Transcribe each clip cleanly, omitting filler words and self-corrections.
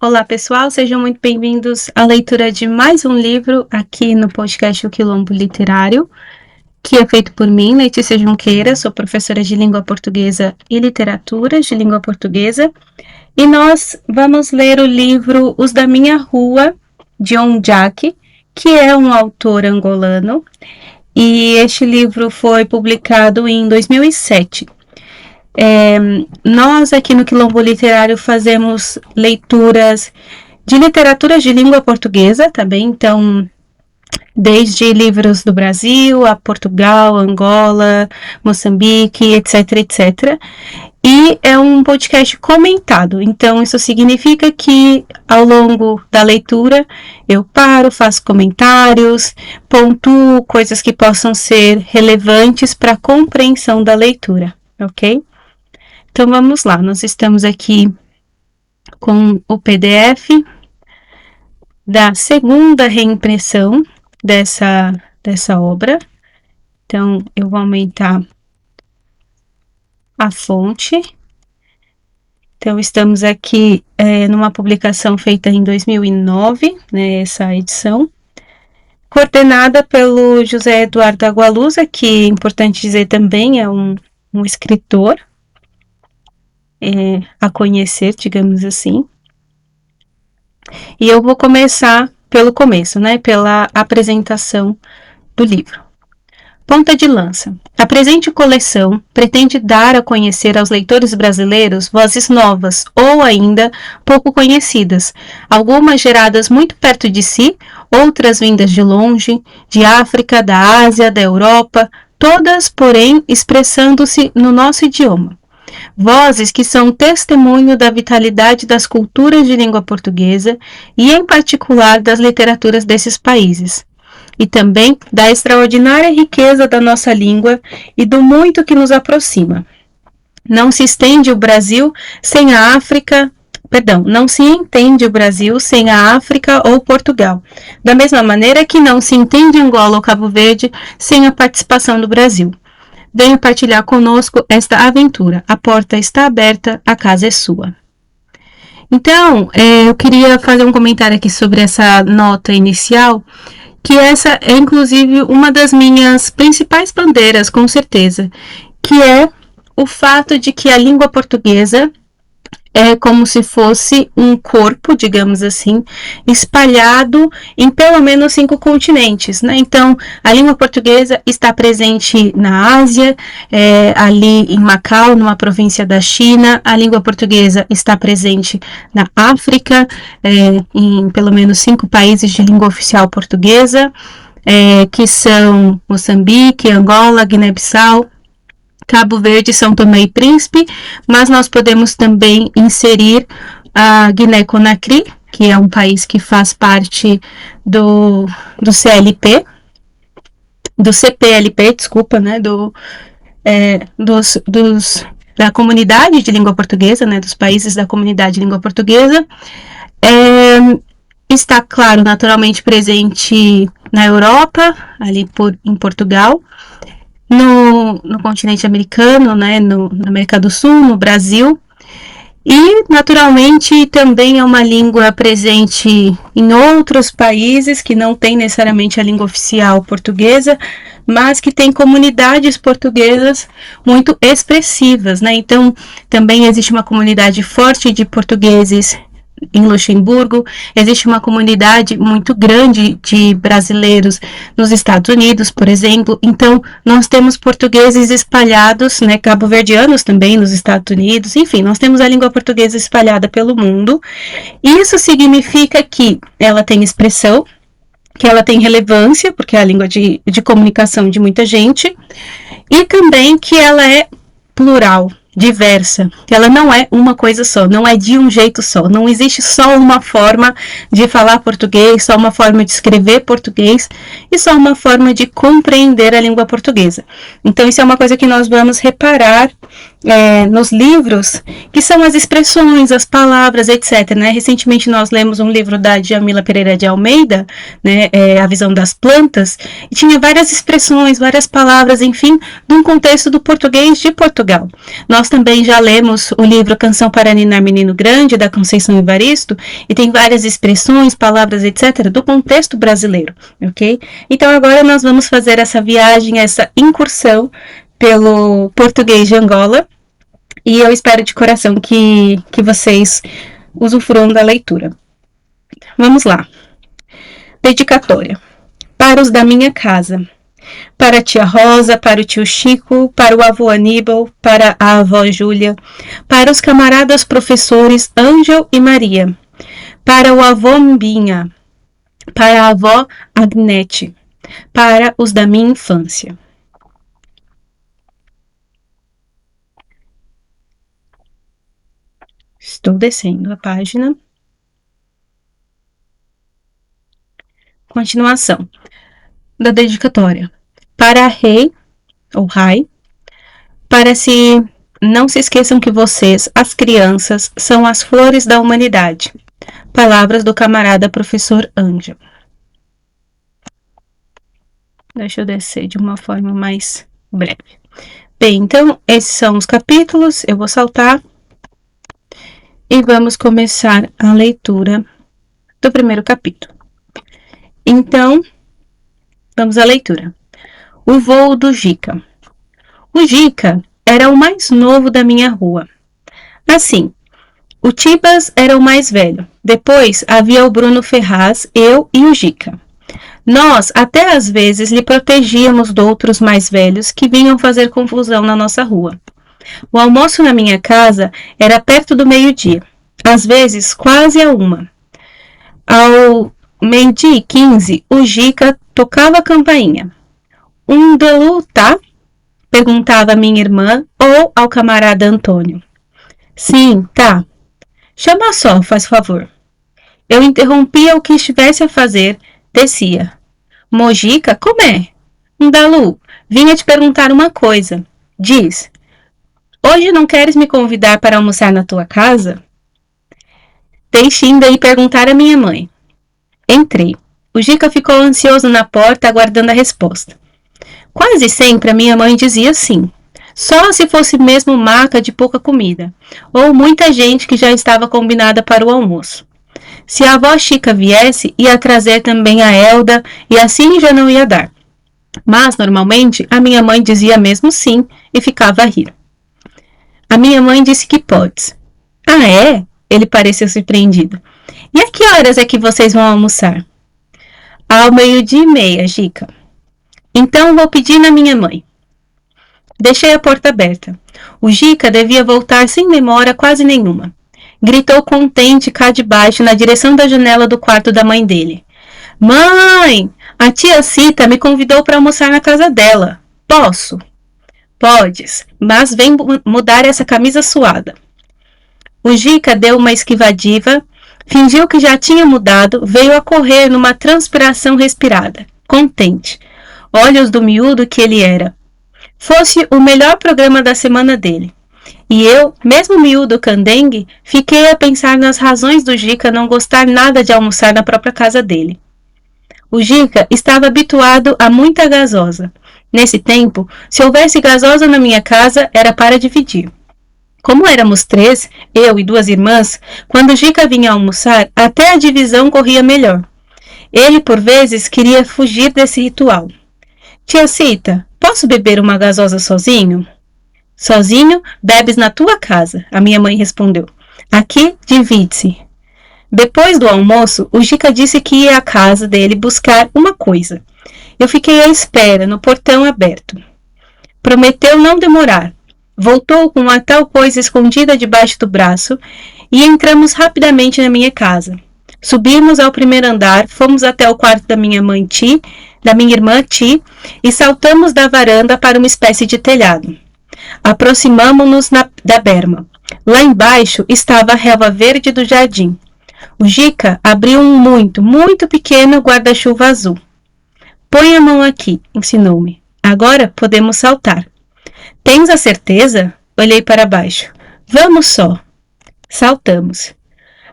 Olá pessoal, sejam muito bem-vindos à leitura de mais um livro aqui no podcast O Quilombo Literário, que é feito por mim, Letícia Junqueira, sou professora de língua portuguesa e literaturas de língua portuguesa, e nós vamos ler o livro Os da Minha Rua, de Onjak, que é um autor angolano, e este livro foi publicado em 2007. Nós aqui no Quilombo Literário fazemos leituras de literaturas de língua portuguesa também, então desde livros do Brasil a Portugal, Angola, Moçambique, etc. E é um podcast comentado, então isso significa que ao longo da leitura eu paro, faço comentários, pontuo coisas que possam ser relevantes para a compreensão da leitura, ok? Então vamos lá, nós estamos aqui com o PDF da segunda reimpressão dessa obra. Então eu vou aumentar a fonte. Então estamos aqui numa publicação feita em 2009, né, essa edição, coordenada pelo José Eduardo Agualusa, que é importante dizer também é um escritor a conhecer, digamos assim. E eu vou começar pelo começo, né, pela apresentação do livro. Ponta de lança. A presente coleção pretende dar a conhecer aos leitores brasileiros vozes novas ou ainda pouco conhecidas, algumas geradas muito perto de si, outras vindas de longe, de África, da Ásia, da Europa, todas, porém, expressando-se no nosso idioma. Vozes que são testemunho da vitalidade das culturas de língua portuguesa e, em particular, das literaturas desses países, e também da extraordinária riqueza da nossa língua e do muito que nos aproxima. Não se entende o Brasil sem a África ou Portugal, da mesma maneira que não se entende Angola ou Cabo Verde sem a participação do Brasil. Venha partilhar conosco esta aventura. A porta está aberta, a casa é sua. Então, eu queria fazer um comentário aqui sobre essa nota inicial, que essa é inclusive uma das minhas principais bandeiras, com certeza, que é o fato de que a língua portuguesa é como se fosse um corpo, digamos assim, espalhado em pelo menos 5 continentes, né? Então, a língua portuguesa está presente na Ásia, ali em Macau, numa província da China. A língua portuguesa está presente na África, em pelo menos 5 países de língua oficial portuguesa, que são Moçambique, Angola, Guiné-Bissau, Cabo Verde, São Tomé e Príncipe, mas nós podemos também inserir a Guiné-Conakry, que é um país que faz parte do CPLP, desculpa, né, da comunidade de língua portuguesa, né, dos países da comunidade de língua portuguesa. Está, claro, naturalmente presente na Europa, ali em Portugal, no continente americano, né, na América do Sul, no Brasil, e naturalmente também é uma língua presente em outros países que não tem necessariamente a língua oficial portuguesa, mas que tem comunidades portuguesas muito expressivas, né? Então também existe uma comunidade forte de portugueses em Luxemburgo, existe uma comunidade muito grande de brasileiros nos Estados Unidos, por exemplo. Então, nós temos portugueses espalhados, né, cabo-verdianos também nos Estados Unidos, enfim, nós temos a língua portuguesa espalhada pelo mundo. Isso significa que ela tem expressão, que ela tem relevância, porque é a língua de comunicação de muita gente, e também que ela é plural, diversa, ela não é uma coisa só, não é de um jeito só, não existe só uma forma de falar português, só uma forma de escrever português e só uma forma de compreender a língua portuguesa. Então isso é uma coisa que nós vamos reparar nos livros, que são as expressões, as palavras, etc. Né? Recentemente nós lemos um livro da Djamila Pereira de Almeida, né, A Visão das Plantas, e tinha várias expressões, várias palavras, enfim, de um contexto do português de Portugal. Nós também já lemos o livro Canção para Ninar Menino Grande, da Conceição Evaristo, e tem várias expressões, palavras, etc., do contexto brasileiro, ok? Então agora nós vamos fazer essa viagem, essa incursão pelo português de Angola, e eu espero de coração que vocês usufruam da leitura. Vamos lá. Dedicatória. Para os da minha casa. Para a tia Rosa, para o tio Chico, para o avô Aníbal, para a avó Júlia, para os camaradas professores Ângel e Maria, para o avô Mbinha, para a avó Agnete, para os da minha infância. Estou descendo a página. Continuação da dedicatória. Para rei, ou Rai, para se não se esqueçam que vocês, as crianças, são as flores da humanidade. Palavras do camarada professor Ângelo. Deixa eu descer de uma forma mais breve. Bem, então, esses são os capítulos. Eu vou saltar. E vamos começar a leitura do primeiro capítulo. Então, vamos à leitura. O voo do Gica. O Gica era o mais novo da minha rua. Assim, o Tibas era o mais velho. Depois havia o Bruno Ferraz, eu e o Gica. Nós, até às vezes, lhe protegíamos de outros mais velhos que vinham fazer confusão na nossa rua. O almoço na minha casa era perto do meio-dia, às vezes quase a 1. Ao 12h15, o Gica tocava a campainha. Um Dalu, tá? Perguntava minha irmã ou ao camarada Antônio. Sim, tá. Chama só, faz favor. Eu interrompia o que estivesse a fazer, descia. Mojica, como é? Dalu, vinha te perguntar uma coisa. Diz. Hoje não queres me convidar para almoçar na tua casa? Deixe ainda ir perguntar à minha mãe. Entrei. O Gica ficou ansioso na porta, aguardando a resposta. Quase sempre a minha mãe dizia sim. Só se fosse mesmo maca de pouca comida, ou muita gente que já estava combinada para o almoço. Se a avó Chica viesse, ia trazer também a Elda, e assim já não ia dar. Mas, normalmente, a minha mãe dizia mesmo sim, e ficava a rir. A minha mãe disse que podes. Ah, é? Ele pareceu surpreendido. E a que horas é que vocês vão almoçar? Ao 12h30, Gica. Então vou pedir na minha mãe. Deixei a porta aberta. O Gica devia voltar sem demora quase nenhuma. Gritou contente cá de baixo na direção da janela do quarto da mãe dele. Mãe, a tia Cita me convidou para almoçar na casa dela. Posso? Podes, mas vem mudar essa camisa suada. O Gica deu uma esquivadiva, fingiu que já tinha mudado, veio a correr numa transpiração respirada, contente. Olhos do miúdo que ele era. Fosse o melhor programa da semana dele. E eu, mesmo miúdo candengue, fiquei a pensar nas razões do Gica não gostar nada de almoçar na própria casa dele. O Gica estava habituado a muita gasosa. Nesse tempo, se houvesse gasosa na minha casa, era para dividir. Como éramos 3, eu e 2 irmãs, quando o Gica vinha almoçar, até a divisão corria melhor. Ele, por vezes, queria fugir desse ritual. Tia Cita, posso beber uma gasosa sozinho? Sozinho, bebes na tua casa, a minha mãe respondeu. Aqui, divide-se. Depois do almoço, o Gica disse que ia à casa dele buscar uma coisa. Eu fiquei à espera, no portão aberto. Prometeu não demorar. Voltou com a tal coisa escondida debaixo do braço e entramos rapidamente na minha casa. Subimos ao primeiro andar, fomos até o quarto da minha irmã Ti, e saltamos da varanda para uma espécie de telhado. Aproximamo-nos da berma. Lá embaixo estava a relva verde do jardim. O Gica abriu um muito, muito pequeno guarda-chuva azul. Põe a mão aqui, ensinou-me. Agora podemos saltar. Tens a certeza? Olhei para baixo. Vamos só. Saltamos.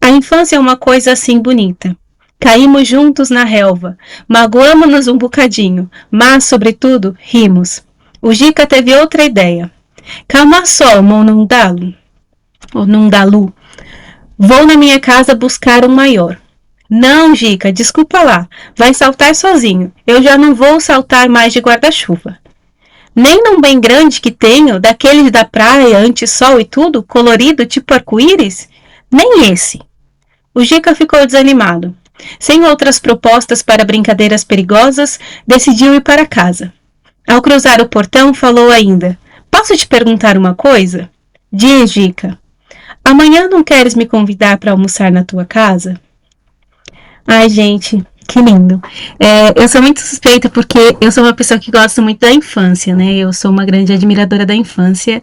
A infância é uma coisa assim bonita. Caímos juntos na relva, magoamo-nos um bocadinho, mas, sobretudo, rimos. O Gica teve outra ideia. Calma só, Monundalu. Ou Nundalu. Vou na minha casa buscar um maior. Não, Gica, desculpa lá. Vai saltar sozinho. Eu já não vou saltar mais de guarda-chuva. Nem num bem grande que tenho, daqueles da praia, anti-sol e tudo, colorido, tipo arco-íris? Nem esse. O Gica ficou desanimado. Sem outras propostas para brincadeiras perigosas, decidiu ir para casa. Ao cruzar o portão, falou ainda: Posso te perguntar uma coisa? Diz, Gica. Amanhã não queres me convidar para almoçar na tua casa? Ai, gente, que lindo. Eu sou muito suspeita porque eu sou uma pessoa que gosta muito da infância, né? Eu sou uma grande admiradora da infância.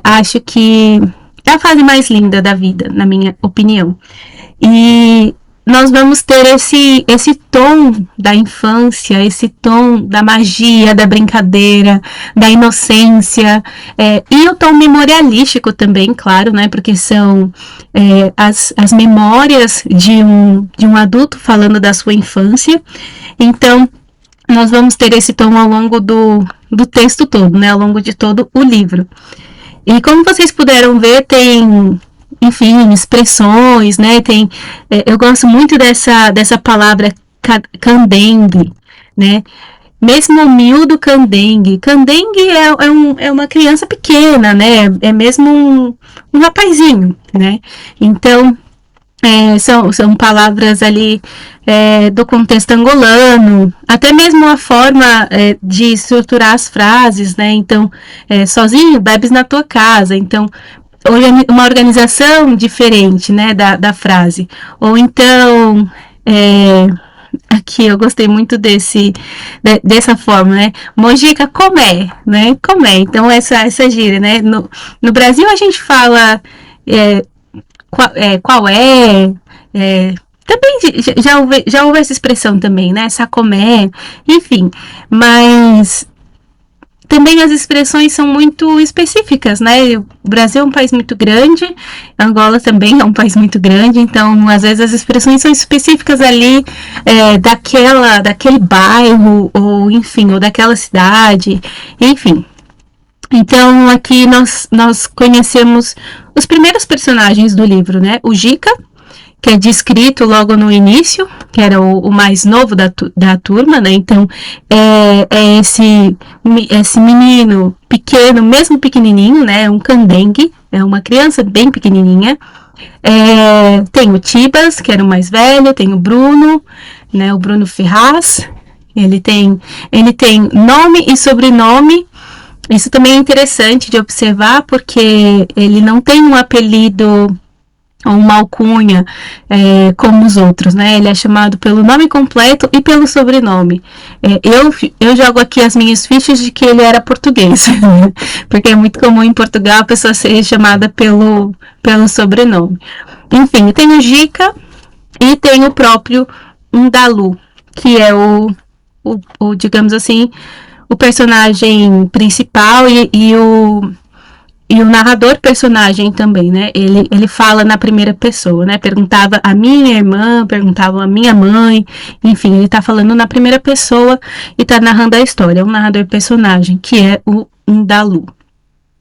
Acho que é a fase mais linda da vida, na minha opinião. E nós vamos ter esse tom da infância, esse tom da magia, da brincadeira, da inocência, e o tom memorialístico também, claro, né? Porque são as memórias de um adulto falando da sua infância. Então, nós vamos ter esse tom ao longo do texto todo, né? Ao longo de todo o livro. E como vocês puderam ver, tem, enfim, expressões, né? Eu gosto muito dessa palavra candengue, né? Mesmo o miúdo candengue. Candengue é uma criança pequena, né? É mesmo um rapazinho, né? Então, são palavras ali do contexto angolano, até mesmo a forma de estruturar as frases, né? Então, sozinho, bebes na tua casa. Então, uma organização diferente, né, da frase. Ou então, aqui eu gostei muito dessa forma, né? Mojica comé, né? Comé. Então, essa gíria, né? No Brasil a gente fala qual também já houve essa expressão também, né? Sacomé, enfim. Mas também as expressões são muito específicas, né? O Brasil é um país muito grande, Angola também é um país muito grande, então às vezes as expressões são específicas ali daquele bairro, ou enfim, ou daquela cidade, enfim. Então aqui nós conhecemos os primeiros personagens do livro, né? O Gica, que é descrito logo no início, que era o mais novo da turma, né? Então, é esse menino pequeno, mesmo pequenininho, né? Um candengue, é uma criança bem pequenininha. Tem o Tibas, que era o mais velho, tem o Bruno, né? O Bruno Ferraz. Ele tem nome e sobrenome. Isso também é interessante de observar, porque ele não tem um apelido ou uma alcunha como os outros, né? Ele é chamado pelo nome completo e pelo sobrenome. Eu jogo aqui as minhas fichas de que ele era português, porque é muito comum em Portugal a pessoa ser chamada pelo sobrenome. Enfim, tem o Gica e tem o próprio Ndalu, que é o digamos assim, o personagem principal e o narrador personagem também, né? Ele fala na primeira pessoa, né? Perguntava a minha irmã, perguntava a minha mãe, enfim, ele tá falando na primeira pessoa e tá narrando a história. É um narrador personagem, que é o Ndalu,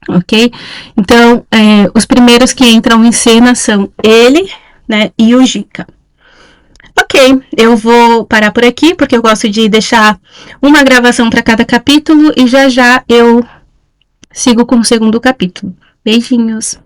ok? Então, os primeiros que entram em cena são ele, né? E o Gica. Ok, eu vou parar por aqui, porque eu gosto de deixar uma gravação para cada capítulo e já já eu sigo com o segundo capítulo. Beijinhos!